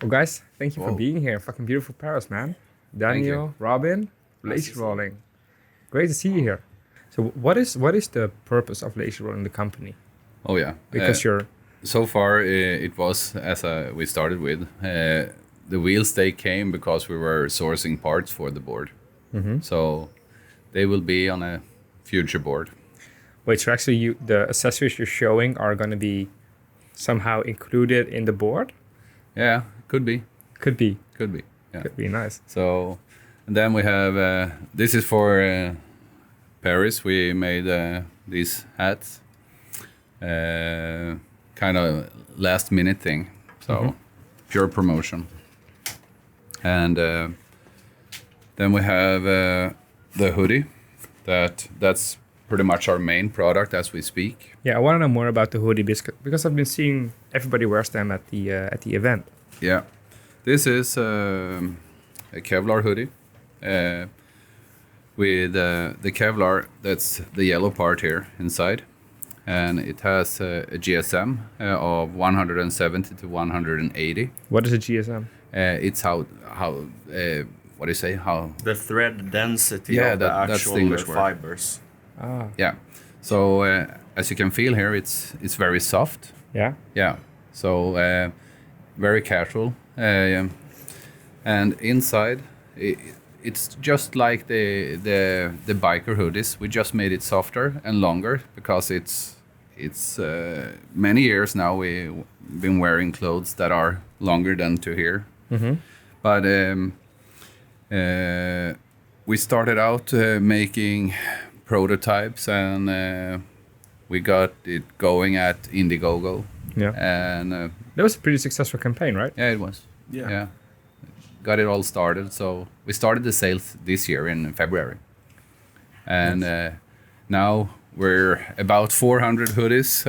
Well, guys, thank you for being here. Fucking beautiful Paris, man. Daniel, Robin, LAZYROLLIng. Great to see you here. So, what is the purpose of LAZYROLLIng, the company? Oh yeah, Because you're so far it was as we started with. The wheels they came because we were sourcing parts for the board. So they will be on a future board. wait. So actually, the accessories you're showing are going to be somehow included in the board. Yeah, could be. Could be. Yeah. Could be nice. So, and then we have this is for Paris. We made these hats, kind of last minute thing. So pure promotion. And then we have the hoodie. That's pretty much our main product as we speak. Yeah, I want to know more about the hoodie because I've been seeing everybody wears them at the event. Yeah, this is a Kevlar hoodie. With the Kevlar, that's the yellow part here inside, and it has a GSM of 170 to 180. What is a GSM? It's how what do you say? How the thread density Yeah, of the that's the actual English word. fibers. Yeah. So as you can feel here, it's very soft. Yeah. Yeah. So very casual. And inside, it's just like the biker hoodies. We just made it softer and longer because it's many years now we've been wearing clothes that are longer than to here. But we started out making prototypes, and we got it going at Indiegogo. Yeah. And That was a pretty successful campaign, right? yeah, it was. Yeah. Got it all started. So we started the sales this year in February. And now we're about 400 hoodies,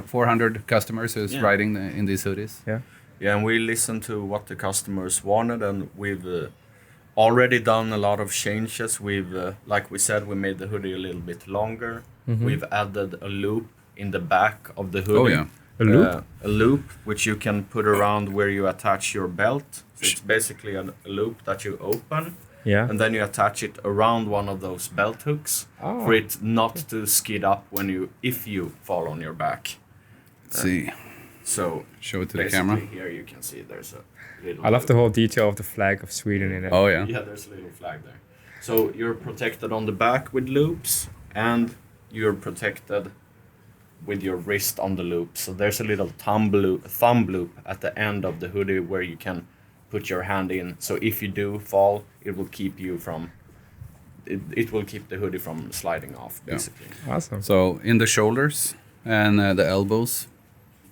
400 customers is riding in these hoodies. Yeah. Yeah, and we listened to what the customers wanted, and we've already done a lot of changes. We've, like we said, we made the hoodie a little bit longer. We've added a loop in the back of the hoodie. Oh, yeah. A loop? A loop which you can put around where you attach your belt. So it's basically a loop that you open, Yeah. and then you attach it around one of those belt hooks for it not to skid up if you fall on your back. Let's see. So Show it to the basically camera. here you can see there's a little I love the loop. whole detail of the flag of Sweden in it. Oh, yeah. Yeah, there's a little flag there. So you're protected on the back with loops, and you're protected with your wrist on the loop. So there's a little thumb loop at the end of the hoodie where you can put your hand in. So if you do fall, it will keep you from. It will keep the hoodie from sliding off, basically. Awesome. So in the shoulders and the elbows,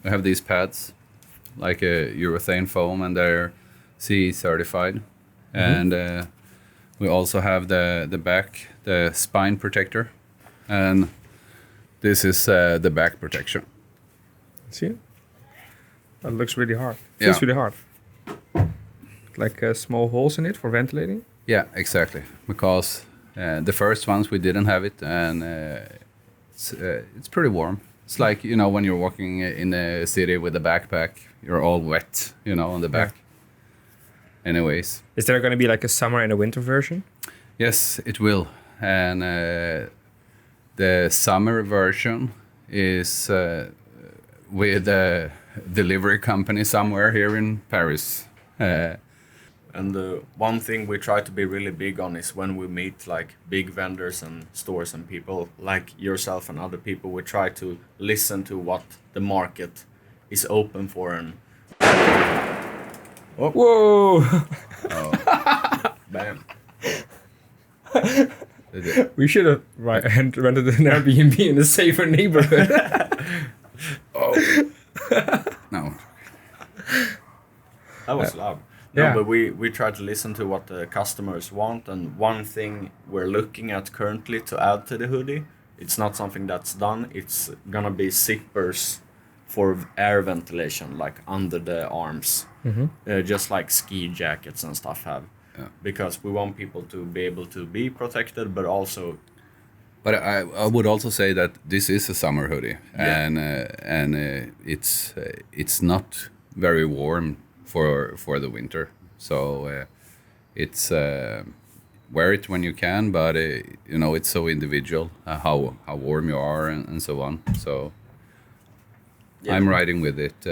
we have these pads, like a urethane foam, and they're CE certified. And we also have the back, the spine protector, and this is the back protection. See it? That looks really hard. Yeah. Feels really hard. Like small holes in it for ventilating. Yeah, exactly. Because the first ones we didn't have it, and it's pretty warm. It's like, when you're walking in a city with a backpack, you're all wet, on the back. Anyways. Is there going to be like a summer and a winter version? Yes, it will. And the summer version is with a delivery company somewhere here in Paris. And the one thing we try to be really big on is when we meet like big vendors and stores and people like yourself and other people, we try to listen to what the market is open for. And Whoa! bam. We should have rented an Airbnb in a safer neighborhood. No. That was loud. No, yeah. but we try to listen to what the customers want, and one thing we're looking at currently to add to the hoodie, it's not something that's done, it's gonna be zippers for air ventilation, like under the arms, just like ski jackets and stuff have. Yeah. Because we want people to be able to be protected, but also. But I would also say that this is a summer hoodie, and it's not very warm for the winter. So it's wear it when you can, but it's so individual how warm you are and so on. So Yeah. I'm riding with it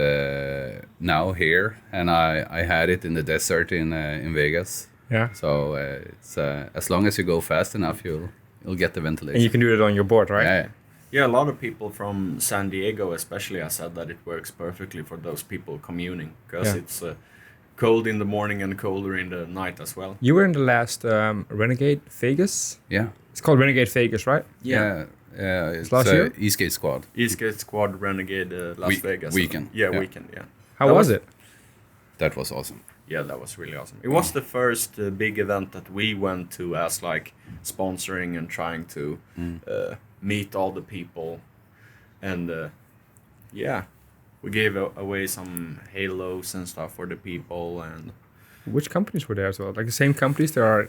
now here, and I had it in the desert in Vegas. Yeah. So it's as long as you go fast enough, you'll get the ventilation. And you can do it on your board, right? Yeah. Yeah, a lot of people from San Diego especially have said that it works perfectly for those people commuting, because Yeah. it's cold in the morning and colder in the night as well. You were in the last Renegade Vegas. Yeah. It's called Renegade Vegas, right? Yeah. It's last year? E-skate squad. Eastgate Squad Renegade Las Vegas. Weekend. Yeah, Yeah. weekend, yeah. How That was was- it? That was awesome. Yeah, that was really awesome. It was the first big event that we went to as like sponsoring and trying to meet all the people. And yeah, we gave away some halos and stuff for the people. And Which companies were there as well? Like the same companies that are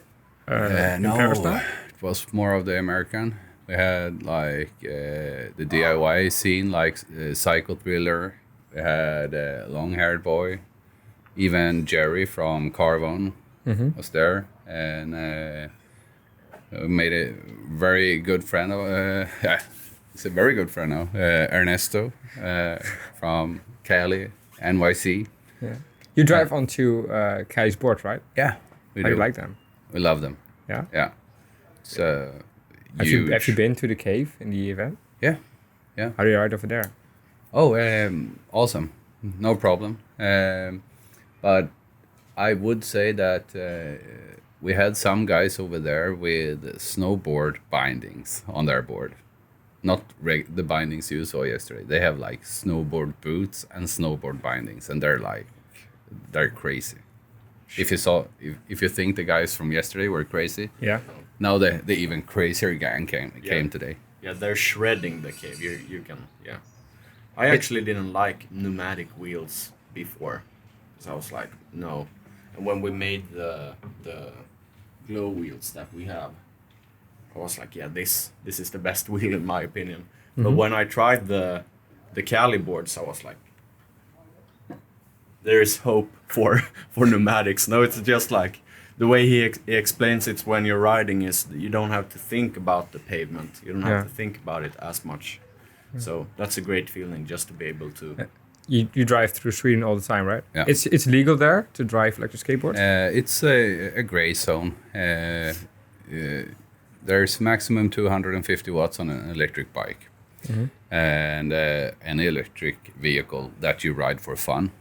in Paris now? It was more of the American. We had like the DIY scene, like Psycho Thriller. We had Long Haired Boy. Even Jerry from Carvon was there, and we made a very good friend of. He's a very good friend now, Ernesto from Cali, NYC. Yeah. You drive onto Cali's board, right? Yeah, we How do do. you like them? We love them. Yeah. Yeah, it's Have huge. you been to the cave in the event? Yeah, yeah. How do you ride over there? Oh, awesome. No problem. But I would say that we had some guys over there with snowboard bindings on their board. Not the bindings you saw yesterday. They have like snowboard boots and snowboard bindings, and they're crazy. If you think the guys from yesterday were crazy, Yeah. now the even crazier gang came today. yeah, they're shredding the cave. You can, yeah. I actually didn't like pneumatic wheels before. So I was like, no. And when we made the glow wheels that we have, I was like, yeah, this is the best wheel in my opinion. But when I tried the Cali boards, I was like, there is hope for pneumatics. No, it's just like the way he explains it when you're riding is that you don't have to think about the pavement. You don't have Yeah. to think about it as much. So that's a great feeling just to be able to. You drive through Sweden all the time, right? Yeah. It's legal there to drive electric skateboards? It's a gray zone. There's maximum 250 watts on an electric bike, and an electric vehicle that you ride for fun.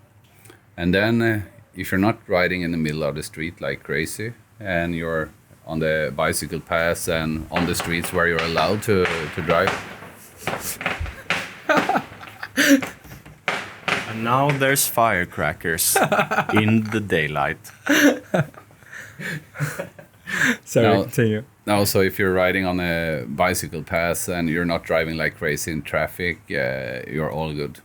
And then if you're not riding in the middle of the street like crazy, and you're on the bicycle paths and on the streets where you're allowed to drive. And now there's firecrackers in the daylight. Sorry, No. continue. No, so if you're riding on a bicycle path and you're not driving like crazy in traffic, you're all good.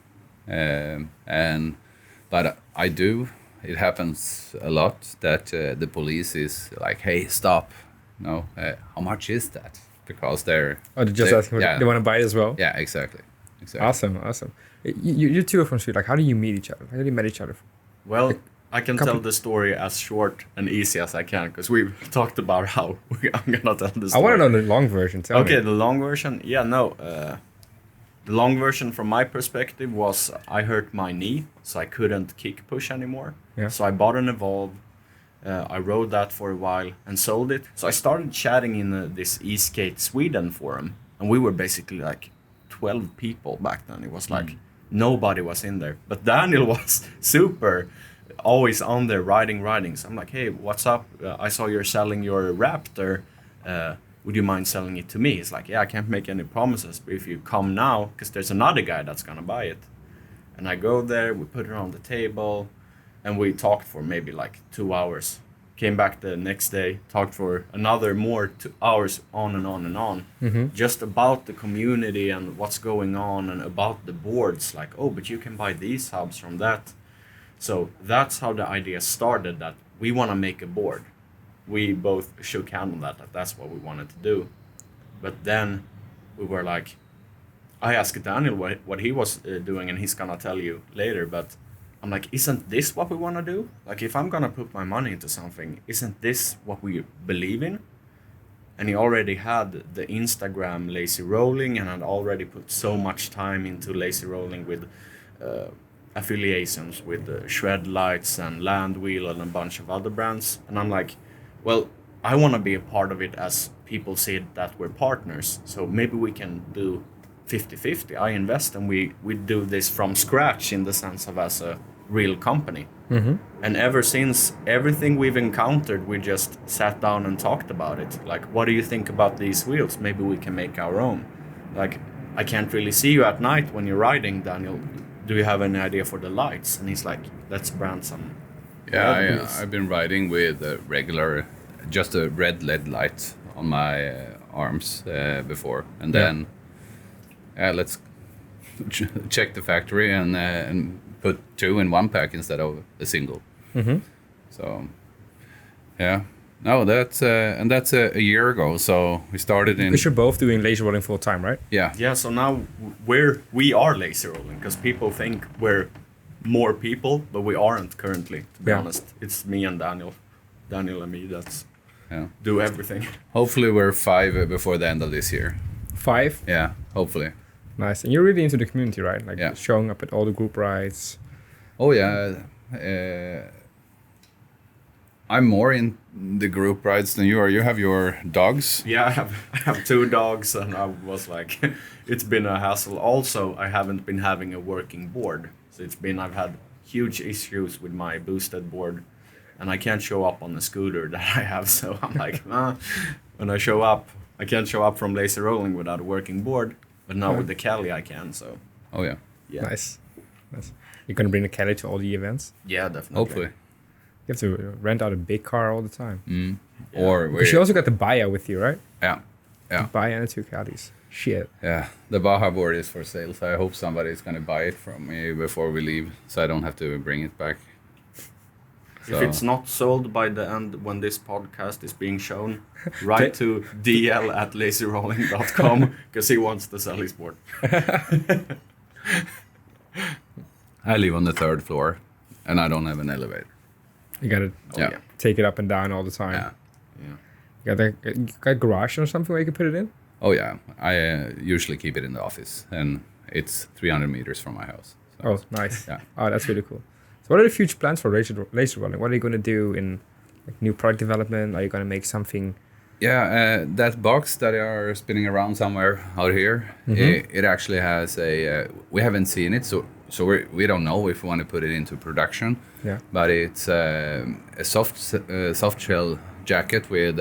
But I do. It happens a lot that the police is like, "Hey, stop! No, how much is that?" Because they're Oh, they're just asking, yeah, they want to buy it as well? yeah, exactly. Awesome. You two are from Sweden. Like, how do you meet each other? How do you met each other? Well, I can couple- tell the story as short and easy as I can because we've talked about how I'm gonna tell the I story. want to know the long version. Tell Okay, me. the long version. Yeah, no. The long version from my perspective was I hurt my knee, so I couldn't kick push anymore. Yeah. So I bought an Evolve. I rode that for a while and sold it. So I started chatting in this eSkate Sweden forum, and we were basically like 12 people back then. It was like nobody was in there, but Daniel was super, always on there riding. So I'm like, hey, what's up? I saw you're selling your Raptor. Would you mind selling it to me? He's like, yeah, I can't make any promises, but if you come now, because there's another guy that's gonna buy it. And I go there, we put it on the table, and we talked for maybe like 2 hours. Came back the next day, talked for another more 2 hours, on and on and on, just about the community and what's going on and about the boards. Like, oh, but you can buy these hubs from that. So that's how the idea started, that we want to make a board. We both shook hand on that that's what we wanted to do. But then we were like, I asked Daniel what he was doing, and he's gonna tell you later, but I'm like, isn't this what we want to do? Like, if I'm gonna put my money into something, isn't this what we believe in? And he already had the Instagram Lazy Rolling, and had already put so much time into Lazy Rolling with affiliations with Shred Lights and Landwheel and a bunch of other brands. And I'm like, well, I want to be a part of it as people see that we're partners. So maybe we can do 50-50. I invest and we do this from scratch in the sense of as a real company. And ever since, everything we've encountered, we just sat down and talked about it. Like, what do you think about these wheels? Maybe we can make our own. Like, I can't really see you at night when you're riding, Daniel. Do you have any idea for the lights? And he's like, let's brand some. Yeah, I've been riding with a regular, just a red LED light on my arms before. And then let's check the factory and put 2 in one pack instead of a single. So, yeah. No, that's a year ago. So we started in. Because you're both doing lazy rolling full time, right? Yeah. Yeah. So now we are lazy rolling because people think we're more people, but we aren't currently. To be honest, it's me and Daniel and me that's do everything. Hopefully we're 5 before the end of this year. 5? Yeah. Hopefully. Nice. And you're really into the community, right? Like showing up at all the group rides. Oh yeah. I'm more in the group rides than you are. You have your dogs. Yeah, I have 2 dogs, and I was like, it's been a hassle. Also, I haven't been having a working board, so I've had huge issues with my boosted board, and I can't show up on the scooter that I have. So I'm like, when I show up, I can't show up from Lazy Rolling without a working board. But now with the Cali, I can. So. Oh yeah. Nice. You're gonna bring the Cali to all the events. Yeah, definitely. Hopefully. You have to rent out a big car all the time. Yeah. Or because you also got the Baja with you, right? Yeah. The Baja and the 2 Calis. Shit. Yeah, the Baja board is for sale, so I hope somebody's gonna buy it from me before we leave, so I don't have to bring it back. So. If it's not sold by the end when this podcast is being shown, write to dl@lazyrolling.com because he wants to sell his board. I live on the 3rd floor, and I don't have an elevator. You gotta take it up and down all the time. Yeah. You got a garage or something where you can put it in? Oh yeah, I usually keep it in the office, and it's 300 meters from my house. So. Oh, nice. Yeah. Oh, that's really cool. So what are the future plans for lazy rolling? What are you going to do in new product development? Are you going to make something? Yeah, that box that are spinning around somewhere out here, it actually has a. We haven't seen it, so we don't know if we want to put it into production. Yeah. But it's a soft shell jacket with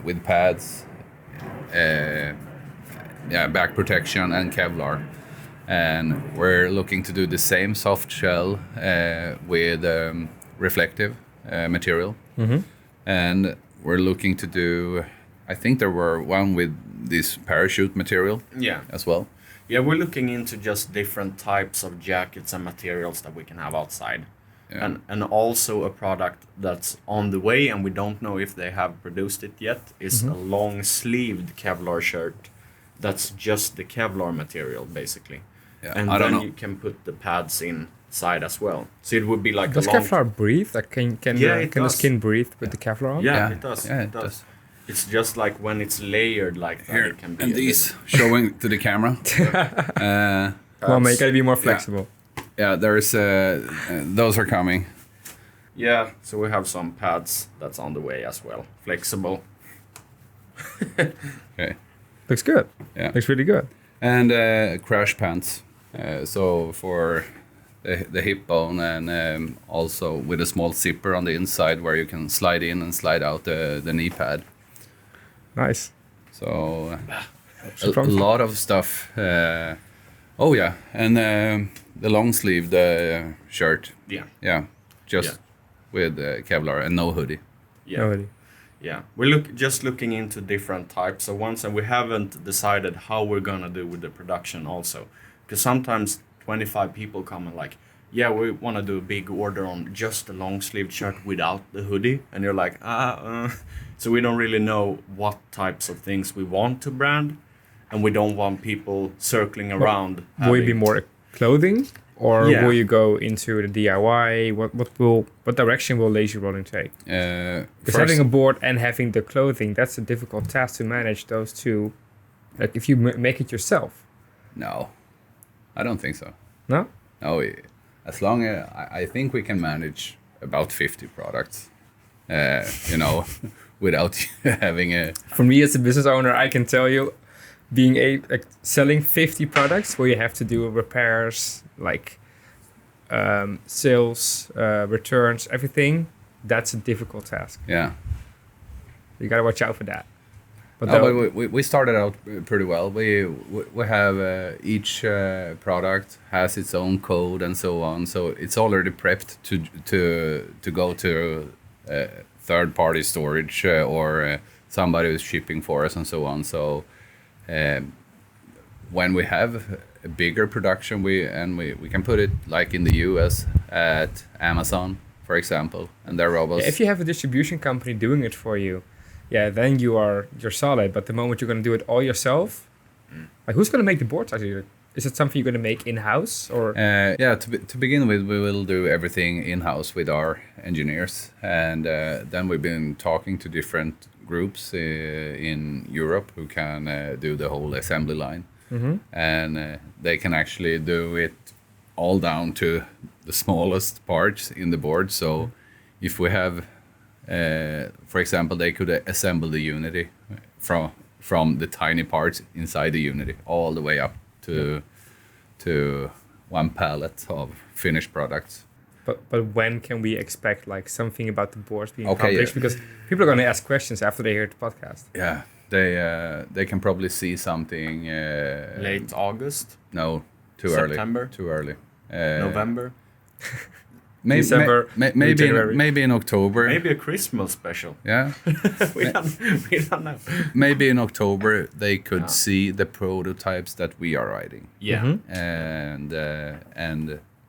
with pads, back protection and Kevlar. And we're looking to do the same soft shell with reflective material. And we're looking to do, I think there were one with this parachute material as well. Yeah, we're looking into just different types of jackets and materials that we can have outside. Yeah. And also a product that's on the way, and we don't know if they have produced it yet, is a long-sleeved Kevlar shirt that's just the Kevlar material, basically. Yeah, and then you can put the pads inside as well. So it would be like does Kevlar breathe? Like can the skin breathe with the Kevlar on? Yeah, it does. Yeah, it does. It's just like when it's layered like that. Here, it can be and these showing to the camera. Come on, man, you gotta be more flexible. Yeah, there's those are coming. Yeah, so we have some pads that's on the way as well. Flexible. Okay. Looks good. Yeah. Looks really good. And crash pants. So for the hip bone, and also with a small zipper on the inside where you can slide in and slide out the knee pad. Nice. So a lot of stuff. Oh yeah, and the long sleeved shirt. Yeah. Yeah, just with Kevlar and no hoodie. Yeah. No hoodie. Yeah, we're just looking into different types of ones, and we haven't decided how we're gonna do with the production also, because sometimes 25 people come and like, yeah, we want to do a big order on just a long sleeved shirt without the hoodie, and you're like, so we don't really know what types of things we want to brand, and we don't want people circling around. Will it be more clothing or Yeah. will you go into the DIY? What direction will lazy rolling take? Because having a board and having the clothing, that's a difficult task to manage those two. Like if you make it yourself. No, I don't think so. No? No, as long as I think we can manage about 50 products, without having a. For me as a business owner, I can tell you, selling 50 products where you have to do repairs, like sales, returns, everything, that's a difficult task. Yeah. You gotta watch out for that. But we started out pretty well. We have each product has its own code and so on, so it's already prepped to go to third party storage or somebody who's shipping for us and so on. So when we have a bigger production, we can put it like in the US at Amazon, for example, and their robots. If you have a distribution company doing it for you, then you're solid. But the moment you're going to do it all yourself, like who's going to make the boards actually? Is it something you're going to make in-house or? To begin with, we will do everything in-house with our engineers, and then we've been talking to different groups in Europe who can do the whole assembly line, and they can actually do it all down to the smallest parts in the board. So if we have for example, they could assemble the Unity from the tiny parts inside the Unity all the way up to one pallet of finished products. But when can we expect like something about the boards being published? Because people are going to ask questions after they hear the podcast. Yeah, they can probably see something. Late August? No, too September? early. Too early. November? December, maybe in October. Maybe a Christmas special. Yeah. we don't know. Maybe in October they could see the prototypes that we are writing. Yeah. And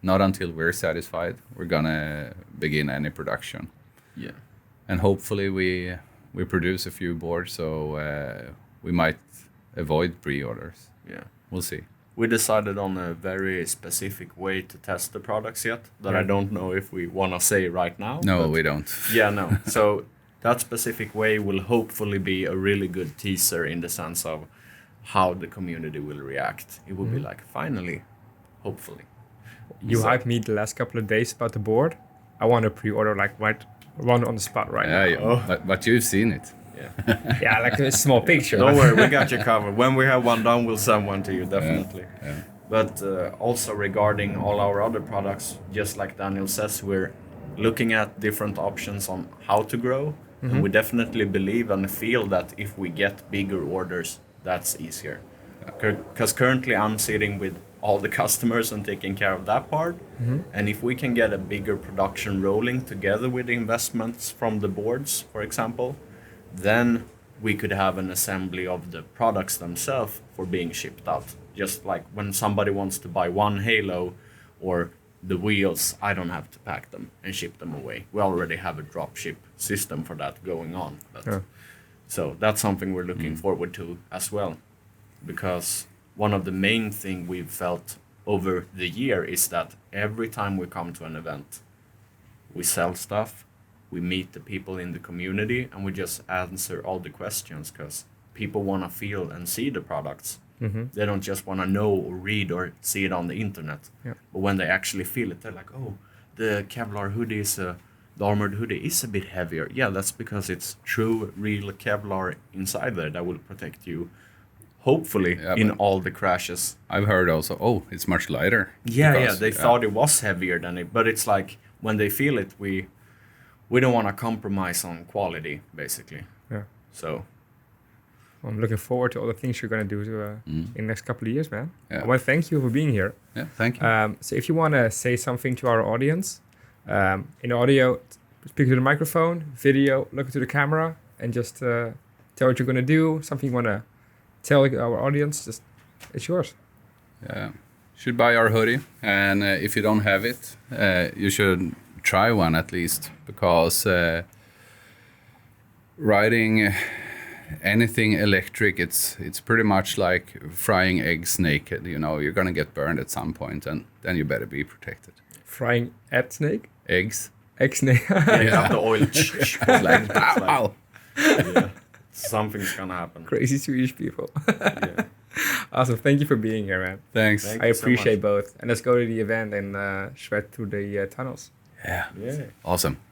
not until we're satisfied we're gonna begin any production. Yeah. And hopefully we produce a few boards, so we might avoid pre-orders. Yeah. We'll see. We decided on a very specific way to test the products yet that I don't know if we want to say right now. No, we don't. Yeah, no. So that specific way will hopefully be a really good teaser in the sense of how the community will react. It will be like, finally, hopefully. You hyped me the last couple of days about the board. I want to pre-order like right on the spot right now. Yeah, but you've seen it. Yeah. Yeah, like a small picture. Don't worry, we got you covered. When we have one done, we'll send one to you, definitely. Yeah. But also regarding all our other products, just like Daniel says, we're looking at different options on how to grow. And we definitely believe and feel that if we get bigger orders, that's easier. Because currently I'm sitting with all the customers and taking care of that part. And if we can get a bigger production rolling together with the investments from the boards, for example, then we could have an assembly of the products themselves for being shipped out. Just like when somebody wants to buy one Halo or the wheels, I don't have to pack them and ship them away. We already have a drop ship system for that going on. So that's something we're looking forward to as well. Because one of the main things we've felt over the year is that every time we come to an event, we sell stuff, we meet the people in the community, and we just answer all the questions because people want to feel and see the products. They don't just want to know or read or see it on the internet. But when they actually feel it, they're like, oh, the Kevlar hoodie the Armored Hoodie is a bit heavier. Yeah, that's because it's true, real Kevlar inside there that will protect you, hopefully, in all the crashes. I've heard also, it's much lighter. Yeah, they thought it was heavier than it, but it's like when they feel it, we don't want to compromise on quality, basically. Yeah. So I'm looking forward to all the things you're going to do in the next couple of years, man. Yeah. I want to thank you for being here. Yeah, thank you. So if you want to say something to our audience, in audio, speak to the microphone, video, look into the camera, and just tell what you're going to do, something you want to tell our audience, just it's yours. Yeah. Should buy our hoodie, and if you don't have it, you should try one at least, because riding anything electric, it's pretty much like frying eggs naked. You know, you're gonna get burned at some point, and then you better be protected. Frying at snake? Eggs. Egg snake. You have the oil. Like, ow. Yeah, something's gonna happen. Crazy Swedish people. Yeah. Awesome. Thank you for being here, man. Thanks. Thank I you so appreciate much. both. And let's go to the event and shred through the tunnels. Yeah. Yeah. Awesome.